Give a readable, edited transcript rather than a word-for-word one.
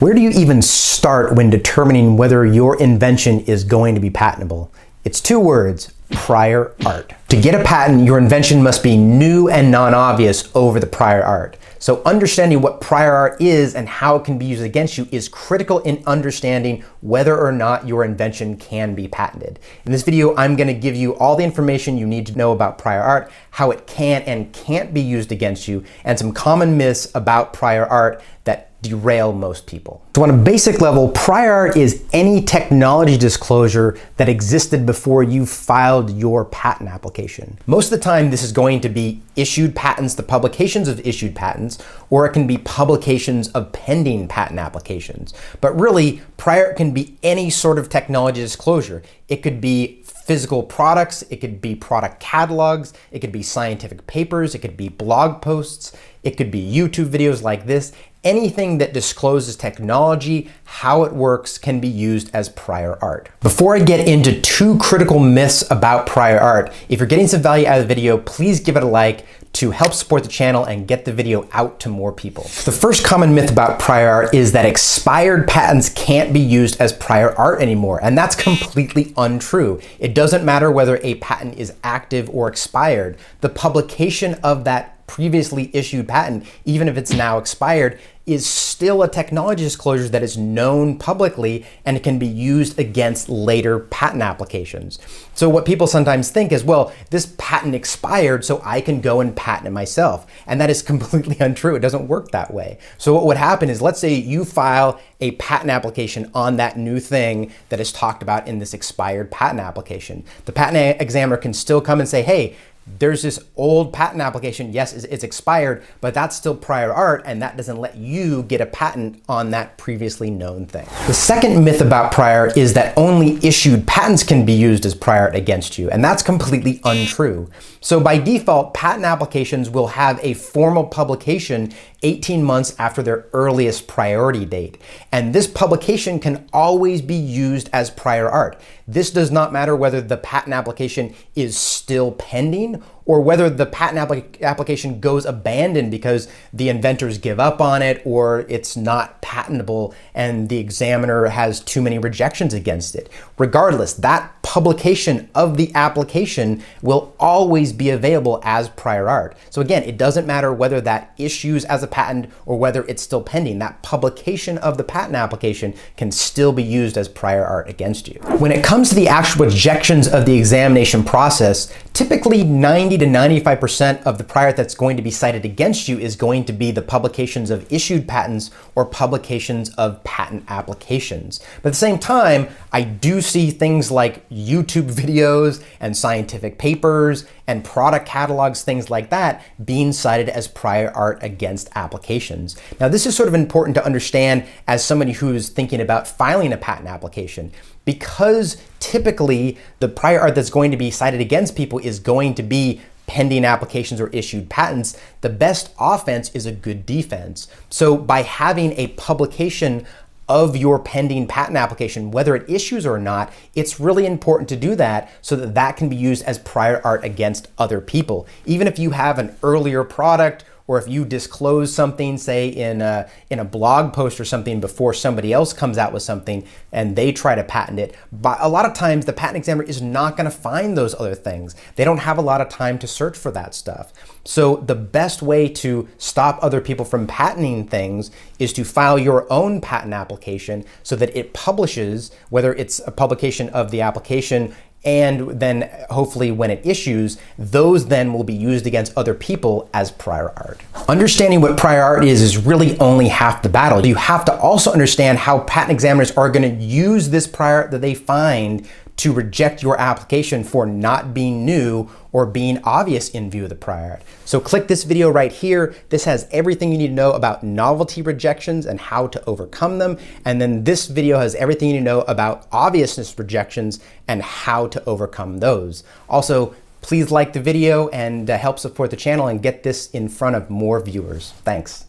Where do you even start when determining whether your invention is going to be patentable? It's two words: prior art. To get a patent, your invention must be new and non-obvious over the prior art. So understanding what prior art is and how it can be used against you is critical in understanding whether or not your invention can be patented. In this video, I'm going to give you all the information you need to know about prior art, how it can and can't be used against you, and some common myths about prior art that derail most people. So on a basic level, prior art is any technology disclosure that existed before you filed your patent application. Most of the time, this is going to be issued patents, the publications of issued patents, or it can be publications of pending patent applications. But really, prior art can be any sort of technology disclosure. It could be physical products, it could be product catalogs, it could be scientific papers, it could be blog posts, it could be YouTube videos like this. Anything that discloses technology, how it works, can be used as prior art. Before I get into two critical myths about prior art, if you're getting some value out of the video, please give it a like to help support the channel and get the video out to more people. The first common myth about prior art is that expired patents can't be used as prior art anymore, and that's completely untrue. It doesn't matter whether a patent is active or expired. The publication of that previously issued patent, even if it's now expired, is still a technology disclosure that is known publicly and it can be used against later patent applications. So what people sometimes think is, well, this patent expired, so I can go and patent it myself. And that is completely untrue. It doesn't work that way. So what would happen is, let's say you file a patent application on that new thing that is talked about in this expired patent application. The patent examiner can still come and say, hey, there's this old patent application, yes, it's expired, but that's still prior art, and that doesn't let you get a patent on that previously known thing. The second myth about prior art is that only issued patents can be used as prior art against you, and that's completely untrue. So by default, patent applications will have a formal publication 18 months after their earliest priority date. And this publication can always be used as prior art. This does not matter whether the patent application is still pending or whether the patent application goes abandoned because the inventors give up on it or it's not patentable and the examiner has too many rejections against it. Regardless, that publication of the application will always be available as prior art. So again, it doesn't matter whether that issues as a patent or whether it's still pending. That publication of the patent application can still be used as prior art against you. When it comes to the actual rejections of the examination process, typically 90 to 95% of the prior art that's going to be cited against you is going to be the publications of issued patents or publications of patent applications. But at the same time, I do see things like YouTube videos and scientific papers and product catalogs, things like that, being cited as prior art against applications. Now, this is sort of important to understand as somebody who's thinking about filing a patent application, because typically the prior art that's going to be cited against people is going to be pending applications or issued patents. The best offense is a good defense. So by having a publication of your pending patent application, whether it issues or not, it's really important to do that so that that can be used as prior art against other people. Even if you have an earlier product, or if you disclose something, say in a blog post or something before somebody else comes out with something and they try to patent it, but a lot of times the patent examiner is not going to find those other things. They don't have a lot of time to search for that stuff. So the best way to stop other people from patenting things is to file your own patent application so that it publishes, whether it's a publication of the application, and then hopefully when it issues, those then will be used against other people as prior art. Understanding what prior art is really only half the battle. You have to also understand how patent examiners are going to use this prior art that they find to reject your application for not being new or being obvious in view of the prior art. So click this video right here. This has everything you need to know about novelty rejections and how to overcome them. And then this video has everything you need to know about obviousness rejections and how to overcome those. Also, please like the video and help support the channel and get this in front of more viewers. Thanks.